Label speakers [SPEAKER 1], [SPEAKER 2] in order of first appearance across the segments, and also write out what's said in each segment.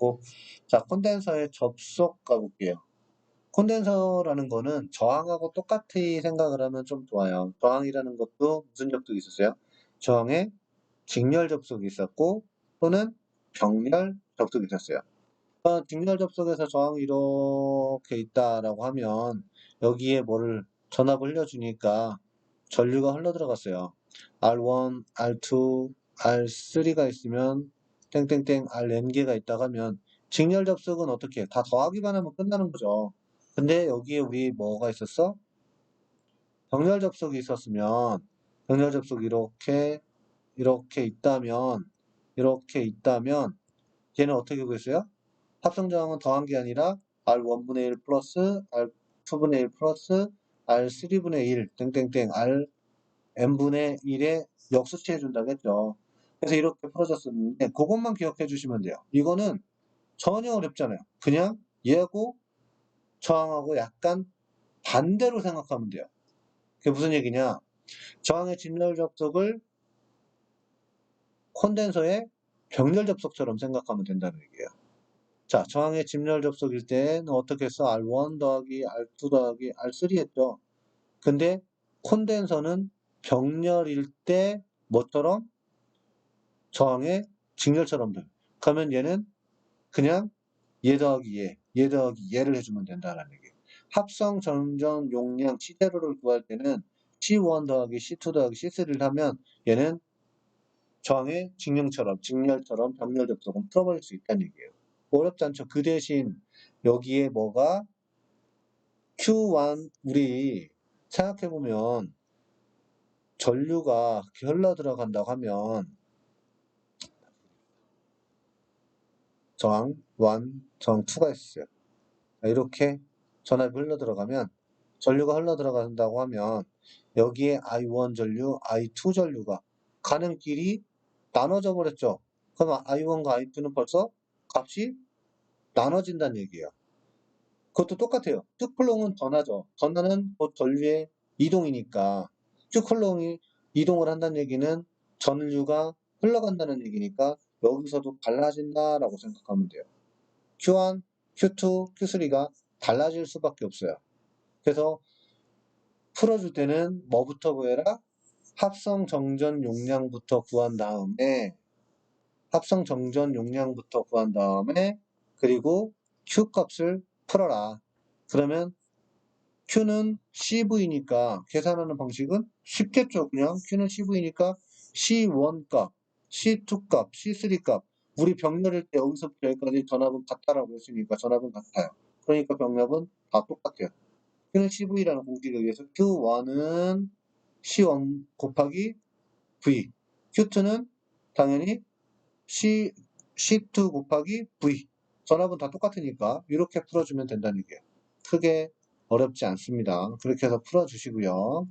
[SPEAKER 1] 됐고, 자, 콘덴서의 접속 가볼게요. 콘덴서라는 거는 저항하고 똑같이 생각을 하면 좀 좋아요. 저항이라는 것도 무슨 접속이 있었어요? 저항에 직렬 접속이 있었고 또는 병렬 접속이 있었어요. 직렬 접속에서 저항이 이렇게 있다라고 하면 여기에 뭐를 전압을 흘려주니까 전류가 흘러 들어갔어요. R1, R2, R3가 있으면 땡땡땡 Rn개가 있다고 하면 직렬 접속은 어떻게 해? 다 더하기만 하면 끝나는 거죠. 근데 여기에 우리 뭐가 있었어? 병렬 접속이 있었으면 병렬 접속이 이렇게 있다면 얘는 어떻게 구했어요? 합성 저항은 더한 게 아니라 R1분의 1 플러스 R2분의 1 플러스 R3분의 1 땡땡땡 Rn분의 1에 역수치해 준다고 했죠. 그래서 이렇게 풀어졌었는데 그것만 기억해 주시면 돼요. 이거는 전혀 어렵지 않아요. 그냥 얘하고 저항하고 약간 반대로 생각하면 돼요. 그게 무슨 얘기냐? 저항의 직렬 접속을 콘덴서의 병렬 접속처럼 생각하면 된다는 얘기예요. 자, 저항의 직렬 접속일 때는 어떻게 했어? R1 더하기 R2 더하기 R3 했죠. 근데 콘덴서는 병렬일 때 뭐처럼? 저항의 직렬처럼 돼. 그러면 얘는 그냥 얘 더하기 얘 더하기 얘를 해주면 된다는 얘기예요. 합성 전전 용량 C제로를 구할 때는 C1 더하기 C2 더하기 C3를 하면 얘는 저항의 직렬처럼 병렬 접속은 풀어버릴 수 있다는 얘기예요. 어렵지 않죠. 그 대신 여기에 뭐가 Q1 우리 생각해보면 전류가 흘러 들어간다고 하면 저항 1, 저항 2가 있어요. 이렇게 전압이 흘러 들어가면 전류가 흘러 들어간다고 하면 여기에 I1 전류, I2 전류가 가는 길이 나눠져 버렸죠. 그럼 I1과 I2는 벌써 값이 나눠진다는 얘기예요. 그것도 똑같아요. 큐클롱은 전하죠. 전하는 곧 전류의 이동이니까 큐클롱이 이동을 한다는 얘기는 전류가 흘러간다는 얘기니까 여기서도 달라진다라고 생각하면 돼요. Q1, Q2, Q3가 달라질 수밖에 없어요. 그래서 풀어줄 때는 뭐부터 구해라? 합성 정전 용량부터 구한 다음에 그리고 Q 값을 풀어라. 그러면 Q는 CV니까 계산하는 방식은 쉽겠죠. 그냥 Q는 CV니까 C1 값, C2 값, C3 값. 우리 병렬일 때 여기서부터 여기까지 전압은 같다라고 했으니까 전압은 같아요. 그러니까 병렬은 다 똑같아요. Q는 CV라는 공식에 의해서 Q1은 C1 곱하기 V, Q2는 당연히 C2 곱하기 V. 전압은 다 똑같으니까 이렇게 풀어주면 된다는 얘기예요. 크게 어렵지 않습니다. 그렇게 해서 풀어주시고요.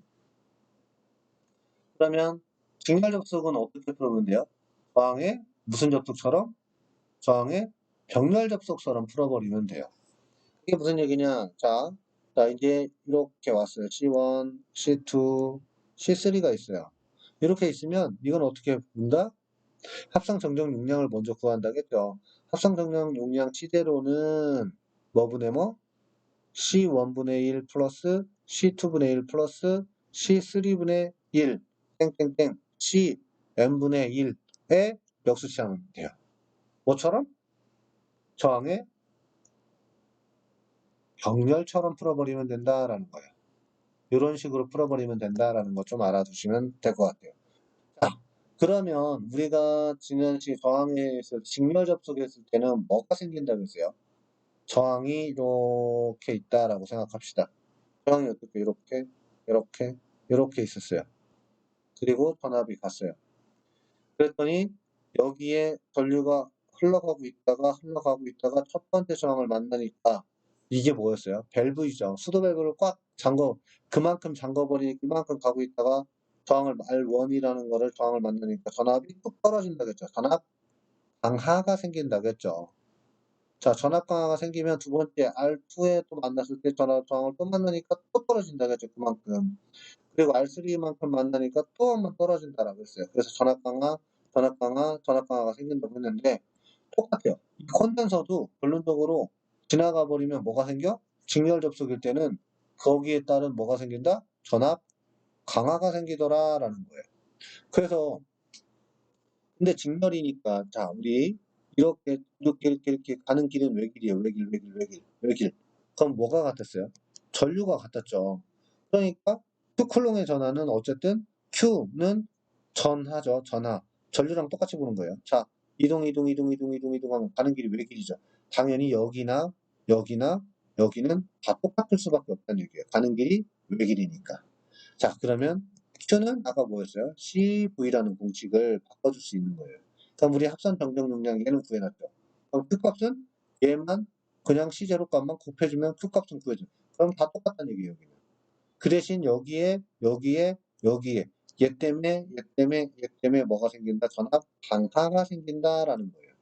[SPEAKER 1] 그러면 직렬 접속은 어떻게 풀어보면 돼요? 저항의 무슨 접속처럼? 저항의 병렬 접속처럼 풀어버리면 돼요. 이게 무슨 얘기냐? 자, 이제 이렇게 왔어요. C1, C2, C3가 있어요. 이렇게 있으면 이건 어떻게 본다? 합성 정정 용량을 먼저 구한다겠죠. 합성 정정 용량 C제로는 뭐분의 뭐? C1분의 1 플러스 C2분의 1 플러스 C3분의 1 땡땡땡 CN분의 1에 역수치하면 돼요. 뭐처럼? 저항의 병렬처럼 풀어버리면 된다라는 거예요. 이런 식으로 풀어버리면 된다라는 거 좀 알아두시면 될 것 같아요. 자, 그러면 우리가 지난시 저항에서 직렬 접속했을 때는 뭐가 생긴다고 했어요? 저항이 이렇게 있다라고 생각합시다. 저항이 어떻게 이렇게 있었어요. 그리고 전압이 갔어요. 그랬더니 여기에 전류가 흘러가고 있다가 첫 번째 저항을 만나니까 이게 뭐였어요? 밸브이죠. 수도 밸브를 꽉 그만큼 잠궈버리니 그만큼 가고 있다가 저항을 R1이라는 거를 저항을 만나니까 전압이 뚝 떨어진다겠죠. 전압 강하가 생긴다겠죠. 자, 전압 강화가 생기면 두 번째 R2에 또 만났을 때 저항을 또 만나니까 또 떨어진다겠죠. 그만큼. 그리고 R3만큼 만나니까 또 한 번 떨어진다라고 했어요. 그래서 전압 강화가 생긴다고 했는데 똑같아요. 이 콘덴서도 결론적으로 지나가 버리면 뭐가 생겨? 직렬 접속일 때는 거기에 따른 뭐가 생긴다? 전압 강화가 생기더라라는 거예요. 그래서 근데 직렬이니까 자 우리 이렇게 가는 길은 외길이에요. 외길. 그럼 뭐가 같았어요? 전류가 같았죠. 그러니까 Q쿨롱의 전하는 어쨌든 Q는 전하죠. 전하. 전류랑 똑같이 보는 거예요. 자, 이동하면 가는 길이 외길이죠. 당연히 여기는 다 똑같을 수밖에 없다는 얘기예요. 가는 길이 외길이니까. 자, 그러면 Q는 아까 뭐였어요? CV라는 공식을 바꿔줄 수 있는 거예요. 그럼 우리 합산 정정 용량 얘는 구해놨죠. 그럼 Q 값은 얘만 그냥 C0 값만 곱해주면 Q 값은 구해줘. 그럼 다 똑같다는 얘기예요, 여기는. 그 대신 여기에 얘 때문에 뭐가 생긴다? 전압 강화가 생긴다라는 거예요.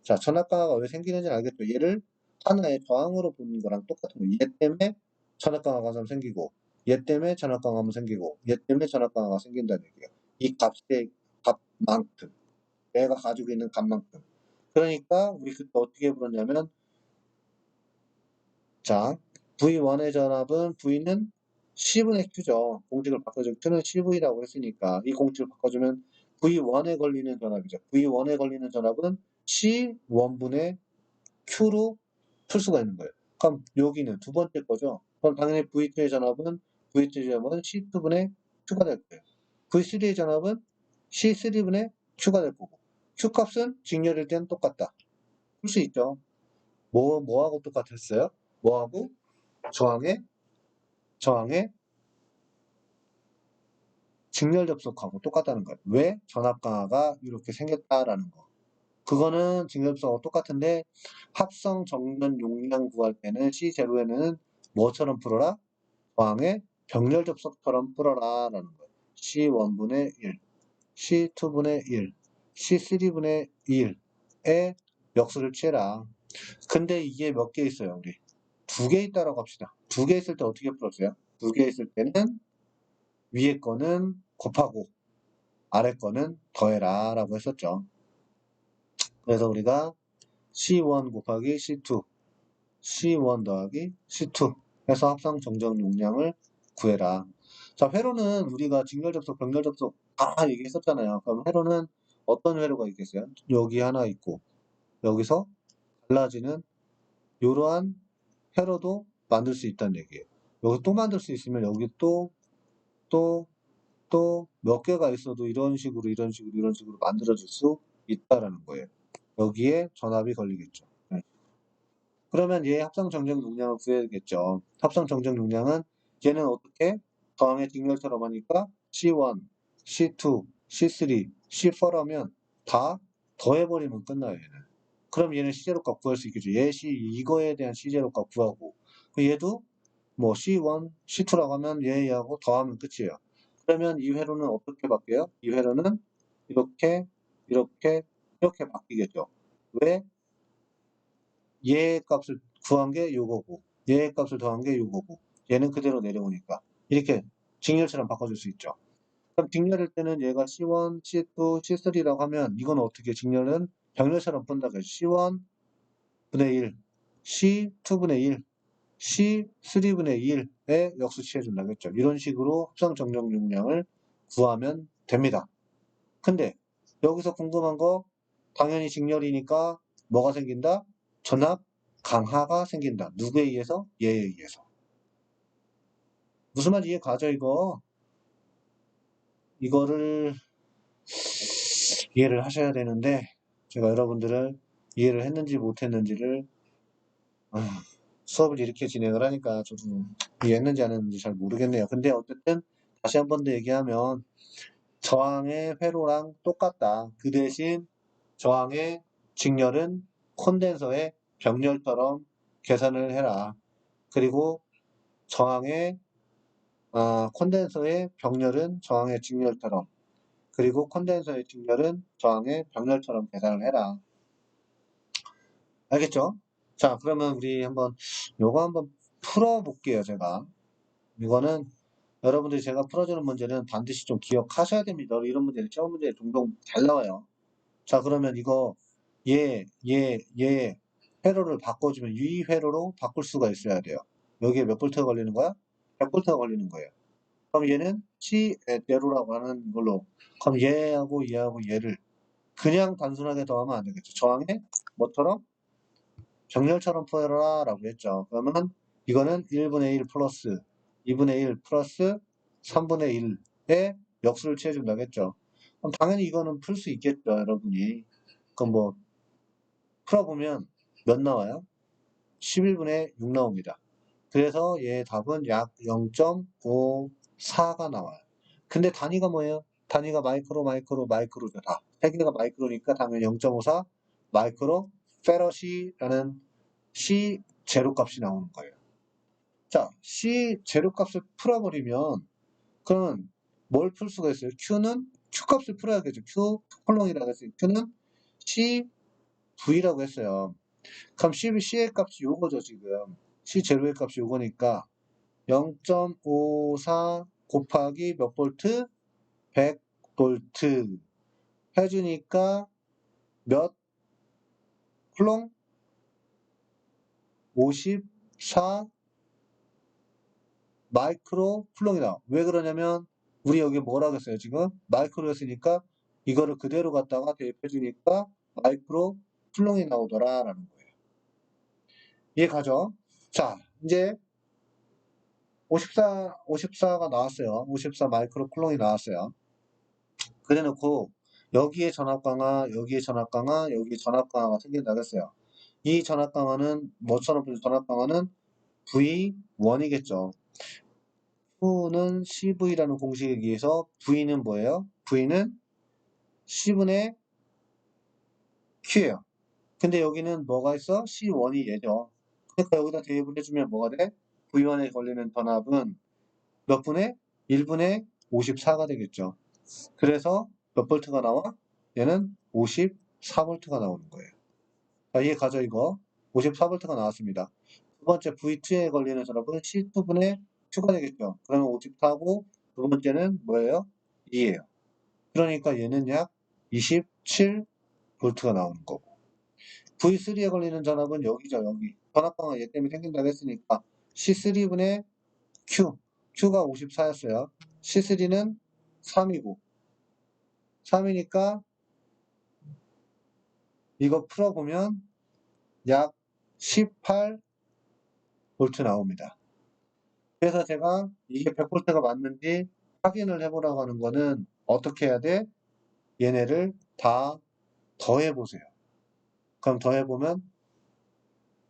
[SPEAKER 1] 자, 전압 강화가 왜 생기는지 알겠죠? 얘를 하나의 저항으로 보는 거랑 똑같은 거예요. 얘 때문에 전압 강화가 생기고, 얘 때문에 전압 강화가 생기고, 얘 때문에 전압 강화가 생긴다는 얘기예요. 이 값의 값만큼, 얘가 가지고 있는 값만큼. 그러니까 우리 그때 어떻게 부르냐면, 자, V1의 전압은 V는 C분의 Q죠. 공식을 바꿔주면 Q는 CV라고 했으니까 이 공식을 바꿔주면 V1에 걸리는 전압이죠. V1에 걸리는 전압은 C1분의 Q로 풀 수가 있는 거예요. 그럼 여기는 두 번째 거죠. 그럼 당연히 V2의 전압은 C2분의 Q가 될 거예요. V3의 전압은 C3분의 Q가 될 거고 Q 값은 직렬일 땐 똑같다. 풀 수 있죠. 뭐하고 똑같았어요? 뭐하고? 저항의 직렬 접속하고 똑같다는 거예요. 왜? 전압 강화가 이렇게 생겼다라는 거. 그거는 직렬 접속하고 똑같은데 합성 정면 용량 구할 때는 C0에는 뭐처럼 풀어라? 저항의 병렬 접속처럼 풀어라라는 거예요. C1분의 1, C2분의 1, C3분의 1의 역수를 취해라. 근데 이게 몇 개 있어요, 우리? 두 개 있다라고 합시다. 두 개 있을 때 어떻게 풀었어요? 두 개 있을 때는 위에 거는 곱하고 아래 거는 더해라 라고 했었죠. 그래서 우리가 C1 곱하기 C2, C1 더하기 C2 해서 합성 정정 용량을 구해라. 자, 회로는 우리가 직렬 접속, 병렬 접속 다 얘기했었잖아요. 그럼 회로는 어떤 회로가 있겠어요? 여기 하나 있고 여기서 갈라지는 이러한 회로도 만들 수 있다는 얘기예요. 여기 또 만들 수 있으면 여기 또 몇 개가 있어도 이런 식으로 만들어질 수 있다라는 거예요. 여기에 전압이 걸리겠죠. 네. 그러면 얘 합성 정정 용량을 구해야겠죠. 합성 정정 용량은 얘는 어떻게? 저항의 직렬처럼 하니까 C1, C2, C3, C4라면 다 더해버리면 끝나요, 얘는. 그럼 얘는 C0 값 구할 수 있겠죠. 이거에 대한 C0 값 구하고. 얘도 뭐 C1, C2라고 하면 얘하고 더하면 끝이에요. 그러면 이 회로는 어떻게 바뀌어요? 이 회로는 이렇게 바뀌겠죠. 왜? 얘 값을 구한 게 요거고, 얘 값을 더한 게 요거고, 얘는 그대로 내려오니까. 이렇게 직렬처럼 바꿔줄 수 있죠. 그럼 직렬일 때는 얘가 C1, C2, C3라고 하면 이건 어떻게 직렬은 병렬처럼 푼다고 해요. C1분의 1, C2분의 1, C3분의 1에 역수 취해준다겠죠. 이런 식으로 합성 정정 용량을 구하면 됩니다. 근데 여기서 궁금한 거 당연히 직렬이니까 뭐가 생긴다? 전압 강하가 생긴다. 누구에 의해서? 얘에 의해서. 무슨 말인지 이해 가죠, 이거? 이거를 이해를 하셔야 되는데 제가 여러분들을 이해를 했는지 못했는지를 수업을 이렇게 진행을 하니까 좀 이해했는지 안 했는지 잘 모르겠네요. 근데 어쨌든 다시 한 번 더 얘기하면 저항의 회로랑 똑같다. 그 대신 저항의 직렬은 콘덴서의 병렬처럼 계산을 해라. 그리고 저항의 콘덴서의 병렬은 저항의 직렬처럼 그리고 콘덴서의 직렬은 저항의 병렬처럼 계산을 해라. 알겠죠? 자, 그러면 우리 요거 한번 풀어볼게요, 제가. 이거는 여러분들이 제가 풀어주는 문제는 반드시 좀 기억하셔야 됩니다. 이런 문제는 시험 문제에 종종 잘 나와요. 자, 그러면 이거 얘 회로를 바꿔주면 이 회로로 바꿀 수가 있어야 돼요. 여기에 몇 볼트가 걸리는 거야? 100볼트가 걸리는 거예요. 그럼 얘는 C대로라고 하는 이걸로. 그럼 얘하고 얘를 그냥 단순하게 더하면 안 되겠죠. 저항에 뭐처럼? 정렬처럼 풀어라 라고 했죠. 그러면 이거는 1분의 1 플러스 2분의 1 플러스 3분의 1의 역수를 취해준다겠죠. 그럼 당연히 이거는 풀 수 있겠죠, 여러분이. 그럼 뭐 풀어보면 몇 나와요? 11분의 6 나옵니다. 그래서 얘 답은 약 0.54가 나와요. 근데 단위가 뭐예요? 단위가 마이크로죠, 다. 세 개가 마이크로니까 당연히 0.54 마이크로 페럿이라는 C 제로값이 나오는 거예요. 자, C 제로값을 풀어버리면 그러면 뭘 풀 수가 있어요? Q는 Q값을 풀어야겠죠. Q 콜롱이라고 했어요. Q는 CV라고 했어요. 그럼 C의 값이 요거죠, 지금. C 제로의 값이 요거니까 0.54 곱하기 몇 볼트? 100볼트 해주니까 몇 쿨롱? 54 마이크로 쿨롱이다. 왜 그러냐면 우리 여기 뭐라고 했어요? 지금 마이크로 했으니까 이거를 그대로 갖다가 대입해주니까 마이크로 쿨롱이 나오더라 라는 거예요. 이해가죠? 자, 이제 54가 나왔어요. 54 마이크로 쿨롱이 나왔어요. 그래놓고 여기에 전압 강화, 여기에 전압 강화, 여기에 전압 강화가 생긴다고 했어요. 이 전압 강화는 뭐처럼 보죠? 전압 강화는 V1이겠죠. Q는 CV라는 공식에 의해서 V는 뭐예요? V는 C분의 Q예요. 근데 여기는 뭐가 있어? C1이 얘죠. 그러니까 여기다 대입을 해주면 뭐가 돼? V1에 걸리는 전압은 몇 분의? 1분의 54가 되겠죠. 그래서 몇 볼트가 나와? 얘는 54볼트가 나오는 거예요. 자, 이해 가죠, 이거? 54볼트가 나왔습니다. 두 번째 V2에 걸리는 전압은 C2분의 Q가 되겠죠. 그러면 54고, 두 번째는 뭐예요? 2예요. 그러니까 얘는 약 27볼트가 나오는 거고. V3에 걸리는 전압은 여기죠, 여기. 전압 강화 얘 때문에 생긴다고 했으니까 C3분의 Q. Q가 54였어요. C3는 3이고, 3이니까 이거 풀어보면 약 18볼트 나옵니다. 그래서 제가 이게 100볼트가 맞는지 확인을 해보라고 하는 거는 어떻게 해야 돼? 얘네를 다 더해보세요. 그럼 더해보면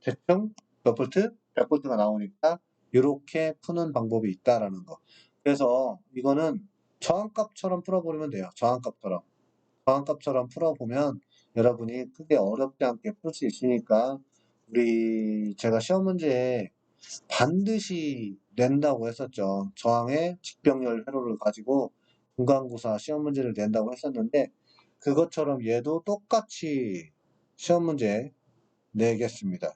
[SPEAKER 1] 대충 몇 볼트? 100볼트가 나오니까 이렇게 푸는 방법이 있다라는 거. 그래서 이거는 저항값처럼 풀어버리면 돼요. 저항값처럼 풀어보면 여러분이 크게 어렵지 않게 풀 수 있으니까 제가 시험 문제에 반드시 낸다고 했었죠. 저항의 직병렬 회로를 가지고 분광구사 시험 문제를 낸다고 했었는데 그것처럼 얘도 똑같이 시험 문제 내겠습니다.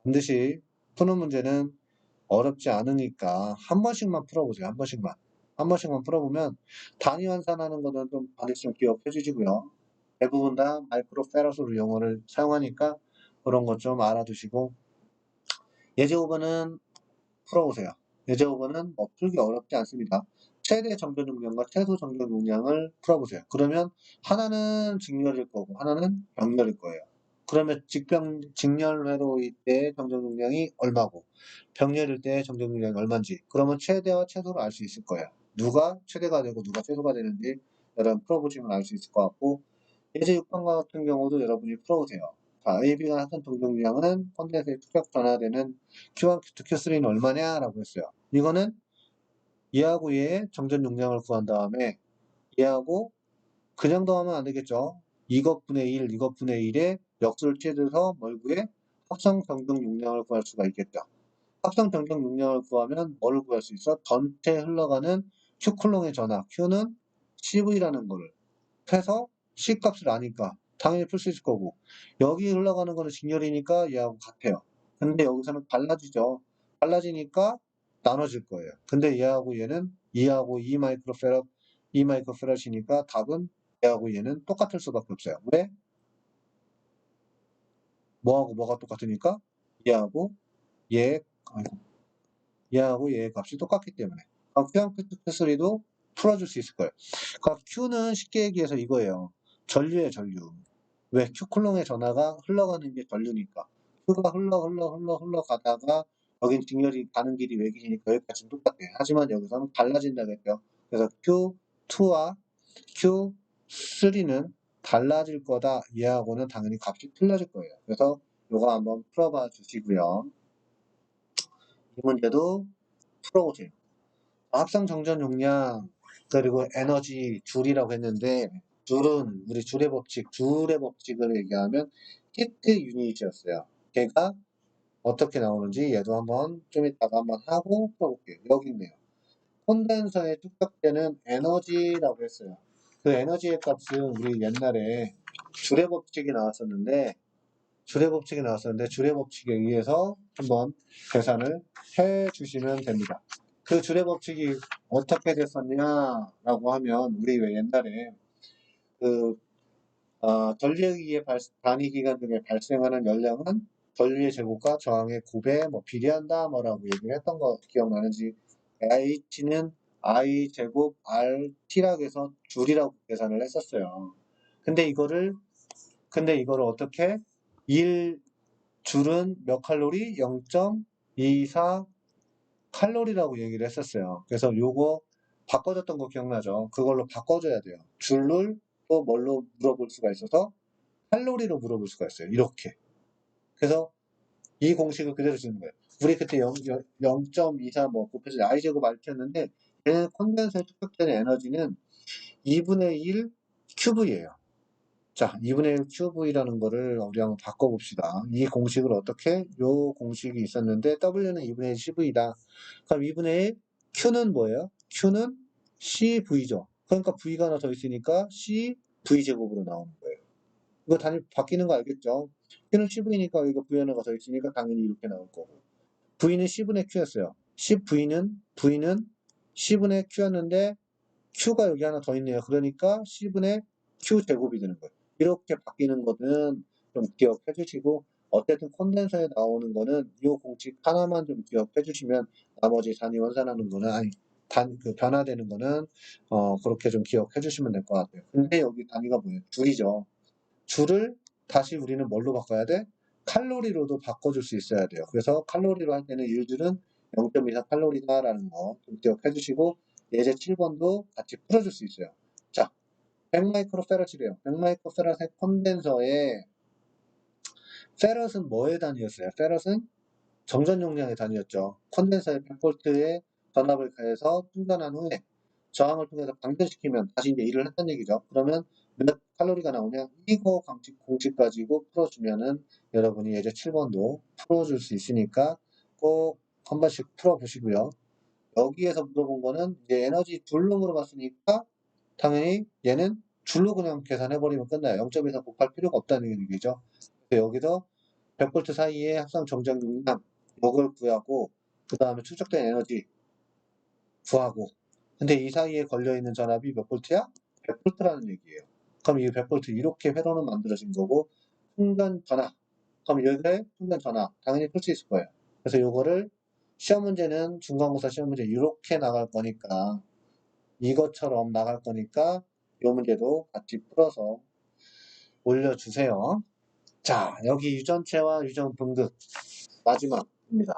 [SPEAKER 1] 반드시 푸는 문제는 어렵지 않으니까 한 번씩만 풀어보세요. 한 번씩만. 한 번씩만 풀어보면 단위 환산하는 거는 좀 반드시 좀 기억해 주시고요. 대부분 다 마이크로 페러스로 용어를 사용하니까 그런 것 좀 알아두시고 예제 5번은 풀어보세요. 예제 5번은 뭐 풀기 어렵지 않습니다. 최대 정전 용량과 최소 정전 용량을 풀어보세요. 그러면 하나는 직렬일 거고 하나는 병렬일 거예요. 그러면 직렬회로일 때 정전 용량이 얼마고 병렬일 때 정전 용량이 얼마인지 그러면 최대와 최소를 알 수 있을 거예요. 누가 최대가 되고 누가 최소가 되는지 여러분 풀어보시면 알 수 있을 것 같고 예제 6번 같은 경우도 여러분이 풀어보세요. 자, AB가 같은 동정량은 콘덴서에 투격 전화되는 Q1, Q2, Q3는 얼마냐라고 했어요. 이거는 얘하고 얘의 정전 용량을 구한 다음에 얘하고 그냥 더하면 안 되겠죠. 이것분의 1, 이것분의 1의 역수를 취해서 뭘 구해? 합성 정전 용량을 구할 수가 있겠죠. 합성 정전 용량을 구하면 뭘 구할 수 있어? 전체 흘러가는 Q쿨롱의 전압, Q는 CV라는 거를 해서 C값을 아니까 당연히 풀 수 있을 거고 여기 흘러가는 거는 직렬이니까 얘하고 같아요. 근데 여기서는 달라지죠. 달라지니까 나눠질 거예요. 근데 얘하고 얘는 2하고 2 마이크로페럿 2 마이크로페럿이니까 답은 얘하고 얘는 똑같을 수밖에 없어요. 왜? 뭐하고 뭐가 똑같으니까 얘하고 얘, 아이고, 얘하고 얘의 값이 똑같기 때문에. 그럼 Q랑 Q3도 풀어줄 수 있을 거예요. 그럼 Q는 쉽게 얘기해서 이거예요. 전류예요, 전류. 왜? Q쿨롱의 전하가 흘러가는 게 전류니까. Q가 흘러가다가 여긴 직렬이 가는 길이 외길이니까 여기까지는 똑같아요. 하지만 여기서는 달라진다겠죠. 그래서 Q2와 Q3는 달라질 거다. 얘하고는 당연히 값이 틀려질 거예요. 그래서 이거 한번 풀어봐 주시고요. 이 문제도 풀어보세요. 합성 정전 용량 그리고 에너지 줄이라고 했는데 줄은 우리 줄의 법칙을 얘기하면 히트 유닛이었어요. 걔가 어떻게 나오는지 얘도 한번 좀 이따가 한번 하고 풀어볼게요. 여기 있네요. 콘덴서에 축적되는 에너지라고 했어요. 그 에너지의 값은 우리 옛날에 줄의 법칙에 의해서 한번 계산을 해 주시면 됩니다. 그 줄의 법칙이 어떻게 됐었냐라고 하면 우리 왜 옛날에 그 전류에 의해 단위 기간 중에 발생하는 열량은 전류의 제곱과 저항의 곱에 뭐 비례한다 뭐라고 얘기를 했던 거 기억나는지 H는 I 제곱 RT라고 해서 줄이라고 계산을 했었어요. 근데 이거를 어떻게 1 줄은 몇 칼로리? 0.24 칼로리라고 얘기를 했었어요. 그래서 요거 바꿔줬던 거 기억나죠? 그걸로 바꿔줘야 돼요. 줄을 또 뭘로 물어볼 수가 있어서 칼로리로 물어볼 수가 있어요. 이렇게. 그래서 이 공식을 그대로 쓰는 거예요. 우리 그때 0.24 뭐 곱해서 i제곱 RT였는데 얘는 콘덴서에 축적되는 에너지는 2분의 1 큐브예요. 자, 2분의 1 QV라는 거를 우리 한번 바꿔봅시다. 이 공식을 어떻게? 요 공식이 있었는데 W는 2분의 1 CV다. 그럼 2분의 1 Q는 뭐예요? Q는 CV죠. 그러니까 V가 하나 더 있으니까 CV 제곱으로 나오는 거예요. 이거 단위 바뀌는 거 알겠죠? Q는 CV니까 이거 V 하나가 더 있으니까 당연히 이렇게 나올 거고. V는 C분의 Q였어요. V는 C분의 Q였는데 Q가 여기 하나 더 있네요. 그러니까 C분의 Q 제곱이 되는 거예요. 이렇게 바뀌는 거는 좀 기억해 주시고, 어쨌든 콘덴서에 나오는 거는 이 공식 하나만 좀 기억해 주시면 나머지 단위 원산하는 거는, 그 변화되는 거는, 그렇게 좀 기억해 주시면 될 것 같아요. 근데 여기 단위가 뭐예요? 줄이죠. 줄을 다시 우리는 뭘로 바꿔야 돼? 칼로리로도 바꿔줄 수 있어야 돼요. 그래서 칼로리로 할 때는 1줄은 0.24 칼로리다라는 거 좀 기억해 주시고, 예제 7번도 같이 풀어줄 수 있어요. 자, 100마이크로페럿이래요. 100마이크로페럿의 콘덴서에 페럿은 뭐의 단위였어요? 페럿은 정전 용량의 단위였죠. 콘덴서에 100볼트의 전압을 가해서 충전한 후에 저항을 통해서 방전시키면 다시 이제 일을 했다는 얘기죠. 그러면 몇 칼로리가 나오냐? 이거 공식 가지고 풀어주면은 여러분이 예제 7번도 풀어줄 수 있으니까 꼭 한 번씩 풀어보시고요. 여기에서 물어본 거는 이제 에너지 줄로 물어봤으니까 당연히 얘는 줄로 그냥 계산해버리면 끝나요. 0.24 곱할 필요가 없다는 얘기죠. 그래서 여기서 100V 사이에 합성 정전 용량 이걸 구하고 그 다음에 축적된 에너지 구하고 근데 이 사이에 걸려있는 전압이 몇 볼트야? 100볼트라는 얘기예요. 그럼 이 100볼트 이렇게 회로는 만들어진 거고 충전 전압 그럼 여기에 충전 전압 당연히 풀 수 있을 거예요. 그래서 이거를 시험 문제는 중간고사 시험 문제 이렇게 나갈 거니까 이것처럼 나갈 거니까 이 문제도 같이 풀어서 올려주세요. 자, 여기 유전체와 유전 분극 마지막입니다.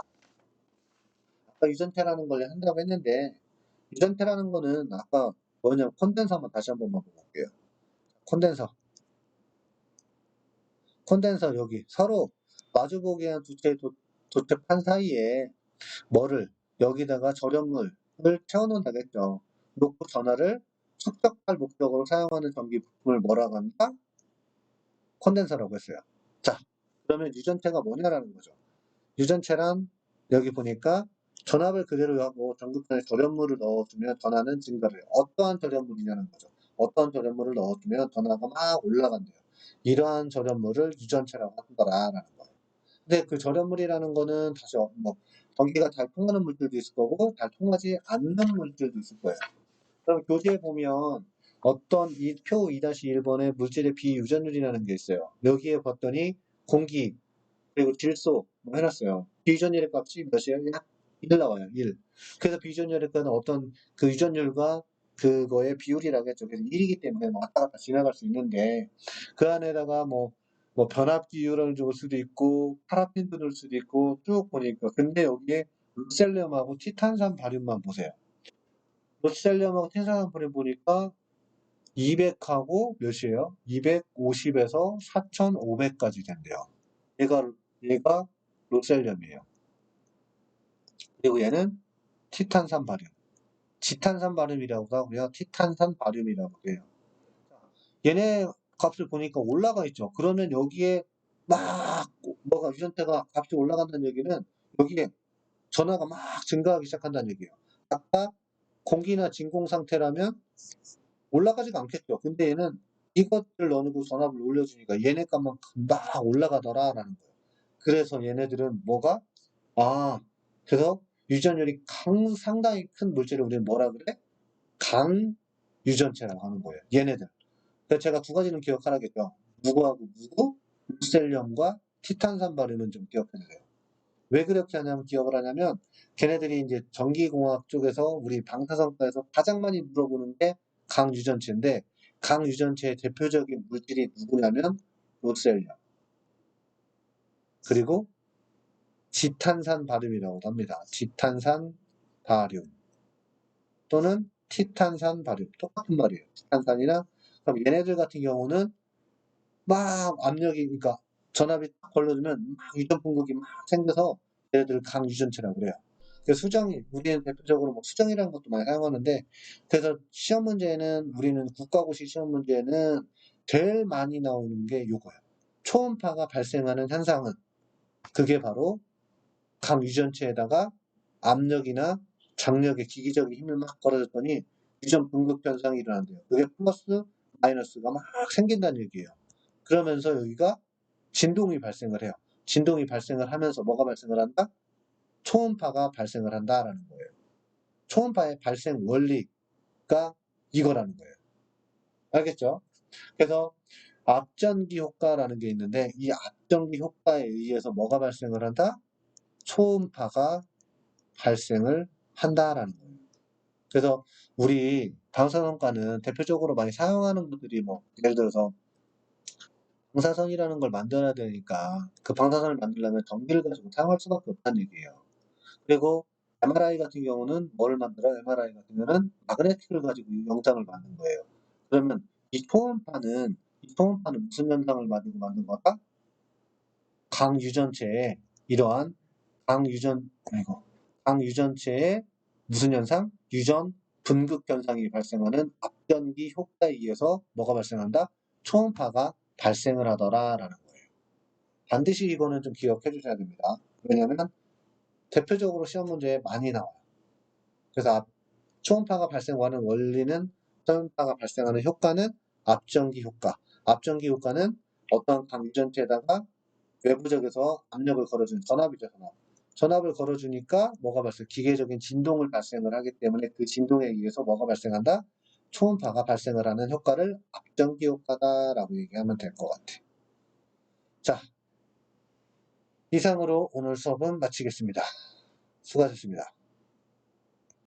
[SPEAKER 1] 아까 유전체라는 걸 한다고 했는데 유전체라는 거는 아까 뭐냐면 콘덴서 한번 다시 한번만 보고 올게요. 콘덴서 여기 서로 마주보기한 두체의 도체판 사이에 뭐를 여기다가 절연물을 채워놓는다겠죠. 놓고 전하를 축적할 목적으로 사용하는 전기 부품을 뭐라고 한다? 콘덴서라고 했어요. 자, 그러면 유전체가 뭐냐라는 거죠. 유전체란 여기 보니까 전압을 그대로 하고 전극선에 절연물을 넣어주면 전하는 증가를 해요. 어떠한 절연물이냐는 거죠. 어떠한 절연물을 넣어주면 전하가 막 올라간대요. 이러한 절연물을 유전체라고 한다라는 거예요. 근데 그 절연물이라는 거는 다시 뭐 전기가 잘 통하는 물질도 있을 거고 잘 통하지 않는 물질도 있을 거예요. 그럼 교재에 보면 어떤 이 표 2-1번에 물질의 비유전율이라는 게 있어요. 여기에 봤더니 공기 그리고 질소 뭐 해놨어요. 비유전율의 값이 몇이에요? 약 1 나와요. 1. 그래서 비유전율의 값은 어떤 그 유전율과 그거의 비율이라고 했죠. 그래서 1이기 때문에 뭐 왔다 갔다 지나갈 수 있는데 그 안에다가 뭐 변압기율을 줄 수도 있고 파라핀도 넣을 수도 있고 쭉 보니까 근데 여기에 루셀륨하고 티탄산 바륨만 보세요. 루셀륨하고 티탄산 바륨 보니까 200하고 몇이에요? 250에서 4500까지 된대요. 얘가 루셀륨이에요. 그리고 얘는 티탄산 바륨. 지탄산 바륨이라고도 하고요. 티탄산 바륨이라고 해요. 얘네 값을 보니까 올라가 있죠. 그러면 여기에 막 뭐가 유전체가 값이 올라간다는 얘기는 여기에 전하가 막 증가하기 시작한다는 얘기예요. 아까 공기나 진공 상태라면 올라가지가 않겠죠. 근데 얘는 이것들 넣어놓고 전압을 올려주니까 얘네 값만 막 올라가더라라는 거예요. 그래서 얘네들은 그래서 유전율이 상당히 큰 물질을 우리는 뭐라 그래? 강유전체라고 하는 거예요. 얘네들. 그래서 제가 두 가지는 기억하라겠죠. 무구하고 무구, 루셀륨과 티탄산 바륨은 좀 기억해주세요. 왜 그렇게 하냐면 기억을 하냐면 걔네들이 이제 전기공학 쪽에서 우리 방사선과에서 가장 많이 물어보는 게 강유전체인데 강유전체의 대표적인 물질이 누구냐면 루셀륨 그리고 지탄산 바륨이라고도 합니다. 지탄산 바륨 또는 티탄산 바륨 똑같은 말이에요. 티탄산이나 그럼 얘네들 같은 경우는 막 압력이 그러니까 전압이 딱 걸려주면 막 유전 분극이 막 생겨서 얘네들을 강유전체라고 그래요. 그 수정이 우리는 대표적으로 뭐 수정이라는 것도 많이 사용하는데 그래서 시험 문제는 우리는 국가고시 시험 문제는 제일 많이 나오는 게 요거예요. 초음파가 발생하는 현상은 그게 바로 강유전체에다가 압력이나 장력의 기기적인 힘을 막 걸어줬더니 유전 분극 현상이 일어난대요. 그게 플러스 마이너스가 막 생긴다는 얘기예요. 그러면서 여기가 진동이 발생을 해요. 진동이 발생을 하면서 뭐가 발생을 한다? 초음파가 발생을 한다라는 거예요. 초음파의 발생 원리가 이거라는 거예요. 알겠죠? 그래서 앞전기 효과라는 게 있는데 이 앞전기 효과에 의해서 뭐가 발생을 한다? 초음파가 발생을 한다라는 거예요. 그래서 우리 방사선과는 대표적으로 많이 사용하는 것들이 뭐 예를 들어서 방사선이라는 걸 만들어야 되니까 그 방사선을 만들려면 전기를 가지고 사용할 수밖에 없다는 얘기예요. 그리고 MRI 같은 경우는 뭘 만들어요? MRI 같은 경우는 마그네틱을 가지고 영상을 만든 거예요. 그러면 이 초음파는 무슨 현상을 가지고 만든 거다? 강유전체에 이러한 강유전체에 무슨 현상? 유전 분극 현상이 발생하는 앞전기 효과에 의해서 뭐가 발생한다? 초음파가 발생을 하더라라는 거예요. 반드시 이거는 좀 기억해 주셔야 됩니다. 왜냐하면 대표적으로 시험 문제에 많이 나와요. 그래서 초음파가 발생하는 원리는 초음파가 발생하는 효과는 앞전기 효과. 앞전기 효과는 어떤 강유전체에다가 외부적에서 압력을 걸어주는 전압이죠, 전압. 전압을 걸어주니까 뭐가 기계적인 진동을 발생을 하기 때문에 그 진동에 의해서 뭐가 발생한다? 초음파가 발생을 하는 효과를 앞전기 효과다라고 얘기하면 될 것 같아. 자, 이상으로 오늘 수업은 마치겠습니다. 수고하셨습니다.